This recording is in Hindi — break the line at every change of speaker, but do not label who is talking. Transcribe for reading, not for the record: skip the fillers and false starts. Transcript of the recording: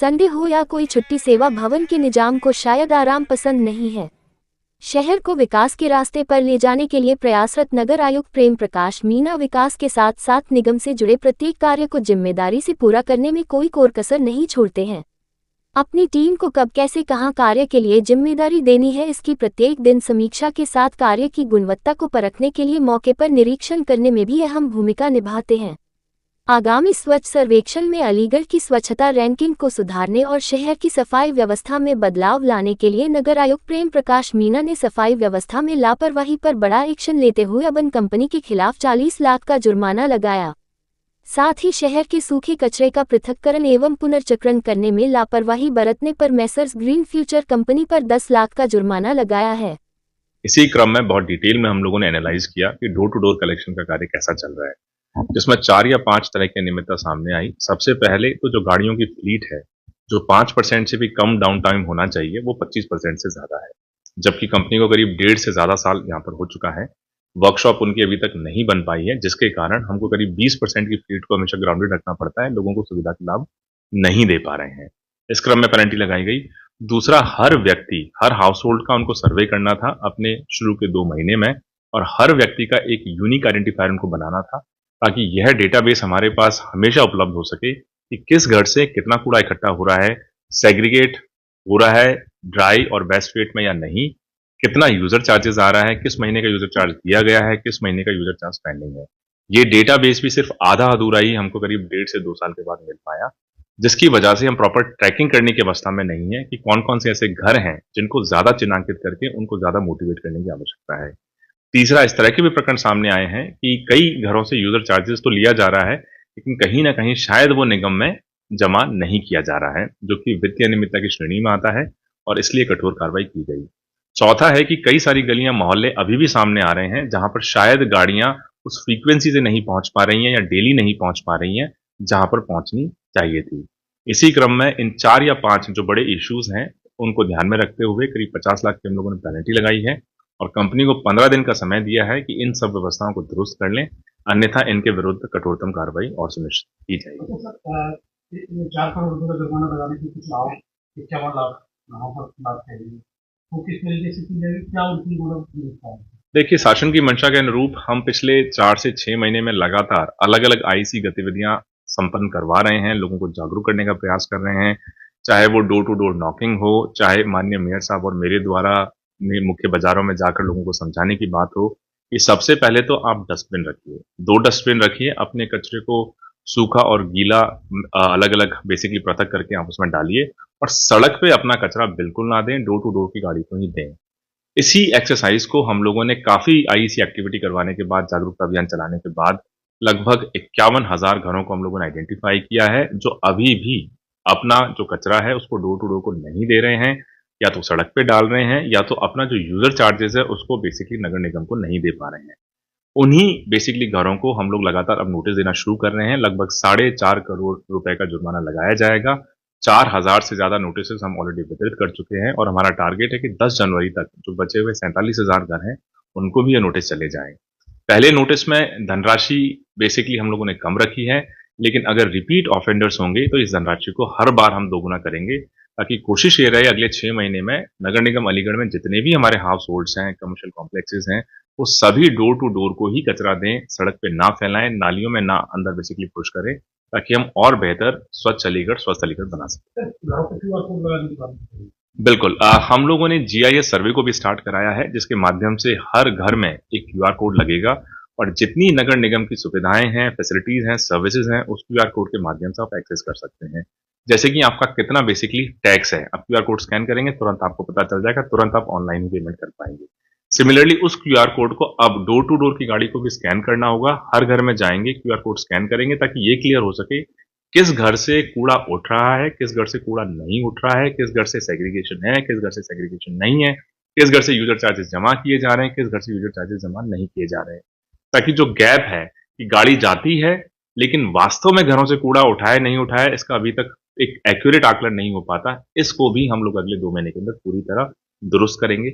संडे हो या कोई छुट्टी, सेवा भवन के निजाम को शायद आराम पसंद नहीं है। शहर को विकास के रास्ते पर ले जाने के लिए प्रयासरत नगर आयुक्त प्रेम प्रकाश मीणा विकास के साथ साथ निगम से जुड़े प्रत्येक कार्य को जिम्मेदारी से पूरा करने में कोई कोर कसर नहीं छोड़ते हैं। अपनी टीम को कब, कैसे, कहां कार्य के लिए जिम्मेदारी देनी है, इसकी प्रत्येक दिन समीक्षा के साथ कार्य की गुणवत्ता को परखने के लिए मौके पर निरीक्षण करने में भी अहम भूमिका निभाते हैं। आगामी स्वच्छ सर्वेक्षण में अलीगढ़ की स्वच्छता रैंकिंग को सुधारने और शहर की सफाई व्यवस्था में बदलाव लाने के लिए नगर आयुक्त प्रेम प्रकाश मीणा ने सफाई व्यवस्था में लापरवाही पर बड़ा एक्शन लेते हुए अबन कंपनी के खिलाफ 40 लाख का जुर्माना लगाया। साथ ही शहर के सूखे कचरे का पृथक्करण एवं पुनर्चक्रण करने में लापरवाही बरतने पर मैसर्स ग्रीन फ्यूचर कंपनी पर 10 लाख का जुर्माना लगाया है।
इसी क्रम में बहुत डिटेल में हम लोगों ने एनालाइज किया कि डोर टू डोर कलेक्शन का कार्य कैसा चल रहा है, जिसमें 4 या 5 तरह की अनियमितता सामने आई। सबसे पहले तो जो गाड़ियों की फ्लीट है, जो 5% से भी कम डाउन टाइम होना चाहिए, वो 25% से ज्यादा है, जबकि कंपनी को करीब 1.5 से ज्यादा साल यहाँ पर हो चुका है। वर्कशॉप उनकी अभी तक नहीं बन पाई है, जिसके कारण हमको करीब 20% की फ्लीट को हमेशा ग्राउंडेड रखना पड़ता है, लोगों को सुविधा का लाभ नहीं दे पा रहे हैं। इस क्रम में पेनल्टी लगाई गई। दूसरा, हर व्यक्ति, हर हाउस होल्ड का उनको सर्वे करना था अपने शुरू के 2 महीने में, और हर व्यक्ति का एक यूनिक आइडेंटिफायर उनको बनाना था, ताकि यह डेटाबेस हमारे पास हमेशा उपलब्ध हो सके कि किस घर से कितना कूड़ा इकट्ठा हो रहा है, सेग्रीगेट हो रहा है ड्राई और वेस्ट वेट में या नहीं, कितना यूजर चार्जेस आ रहा है, किस महीने का यूजर चार्ज दिया गया है, किस महीने का यूजर चार्ज पेंडिंग है। ये डेटाबेस भी सिर्फ आधा अधूरा ही हमको करीब 1.5 से 2 साल के बाद मिल पाया, जिसकी वजह से हम प्रॉपर ट्रैकिंग करने की अवस्था में नहीं है कि कौन कौन से ऐसे घर हैं जिनको ज्यादा चिन्हांकित करके उनको ज्यादा मोटिवेट करने की आवश्यकता है। तीसरा, इस तरह के भी प्रकरण सामने आए हैं कि कई घरों से यूजर चार्जेस तो लिया जा रहा है, लेकिन कहीं ना कहीं शायद वो निगम में जमा नहीं किया जा रहा है, जो कि वित्तीय अनियमितता की श्रेणी में आता है, और इसलिए कठोर कार्रवाई की गई। चौथा है कि कई सारी गलियां, मोहल्ले अभी भी सामने आ रहे हैं जहां पर शायद गाड़ियां उस फ्रीक्वेंसी से नहीं पहुंच पा रही हैं या डेली नहीं पहुंच पा रही हैं जहां पर पहुंचनी चाहिए थी। इसी क्रम में इन 4 या 5 जो बड़े इश्यूज हैं, उनको ध्यान में रखते हुए करीब 50 लाख की हम लोगों ने पेनल्टी लगाई है, और कंपनी को 15 दिन का समय दिया है कि इन सब व्यवस्थाओं को दुरुस्त कर लें, अन्यथा इनके विरुद्ध कठोरतम कार्रवाई और सुनिश्चित की जाएगी।
4 करोड़ रुपए का जुर्माना लगाने की कुछ लाभ 51 लाख लाभ है, वो किस तरीके से की जाएगी, क्या उनकी गुणवत्ता?
देखिए, शासन की मंशा के अनुरूप हम पिछले 4 से 6 महीने में लगातार अलग अलग आईसी गतिविधियां संपन्न करवा रहे हैं, लोगों को जागरूक करने का प्रयास कर रहे हैं, चाहे वो डोर टू डोर नॉकिंग हो, चाहे माननीय मेयर साहब और मेरे द्वारा मुख्य बाजारों में जाकर लोगों को समझाने की बात हो कि सबसे पहले तो आप डस्टबिन रखिए, 2 डस्टबिन रखिए, अपने कचरे को सूखा और गीला अलग अलग बेसिकली पृथक करके आप उसमें डालिए, और सड़क पे अपना कचरा बिल्कुल ना दें, डोर टू डोर की गाड़ी को ही दें। इसी एक्सरसाइज को हम लोगों ने काफी आईसी एक्टिविटी करवाने के बाद, जागरूकता अभियान चलाने के बाद, लगभग 51,000 घरों को हम लोगों ने आइडेंटिफाई किया है, जो अभी भी अपना जो कचरा है उसको डोर टू डोर को नहीं दे रहे हैं, या तो सड़क पे डाल रहे हैं, या तो अपना जो यूजर चार्जेस है उसको बेसिकली नगर निगम को नहीं दे पा रहे हैं। उन्हीं बेसिकली घरों को हम लोग लगातार अब नोटिस देना शुरू कर रहे हैं। लगभग 4.5 करोड़ रुपए का जुर्माना लगाया जाएगा। 4,000 से ज्यादा नोटिस हम ऑलरेडी वितरित कर चुके हैं, और हमारा टारगेट है कि 10 जनवरी तक जो बचे हुए 47,000 घर हैं उनको भी ये नोटिस चले जाएं। पहले नोटिस में धनराशि बेसिकली हम लोगों ने कम रखी है, लेकिन अगर रिपीट ऑफेंडर्स होंगे तो इस धनराशि को हर बार हम दोगुना करेंगे, ताकि कोशिश ये रहे अगले 6 महीने में नगर निगम अलीगढ़ में जितने भी हमारे हाउस होल्ड्स हैं, कमर्शियल कॉम्प्लेक्सेस हैं, वो सभी डोर टू डोर को ही कचरा दें, सड़क पे ना फैलाएं, नालियों में ना अंदर बेसिकली पुश करें, ताकि हम और बेहतर स्वच्छ अलीगढ़, स्वस्थ अलीगढ़ बना सकें। बिल्कुल, हम लोगों ने GIS सर्वे को भी स्टार्ट कराया है, जिसके माध्यम से हर घर में एक QR कोड लगेगा, और जितनी नगर निगम की सुविधाएं हैं, फैसिलिटीज हैं, सर्विसेज हैं, उस QR कोड के माध्यम से आप एक्सेस कर सकते हैं। जैसे कि आपका कितना बेसिकली टैक्स है, आप QR कोड स्कैन करेंगे, तुरंत आपको पता चल जाएगा, तुरंत आप ऑनलाइन ही पेमेंट कर पाएंगे। सिमिलरली उस QR कोड को अब डोर टू डोर की गाड़ी को भी स्कैन करना होगा। हर घर में जाएंगे, QR कोड स्कैन करेंगे, ताकि ये क्लियर हो सके किस घर से कूड़ा उठ रहा है, किस घर से कूड़ा नहीं उठ रहा है, किस घर से सेग्रीगेशन है, किस घर से सेग्रीगेशन नहीं है, किस घर से यूजर चार्जेस जमा किए जा रहे हैं, किस घर से यूजर चार्जेस जमा नहीं किए जा रहे हैं, ताकि जो गैप है कि गाड़ी जाती है लेकिन वास्तव में घरों से कूड़ा उठाए नहीं उठाए, इसका अभी तक एक एक्यूरेट आकलन नहीं हो पाता, इसको भी हम लोग अगले 2 महीने के अंदर पूरी तरह दुरुस्त करेंगे।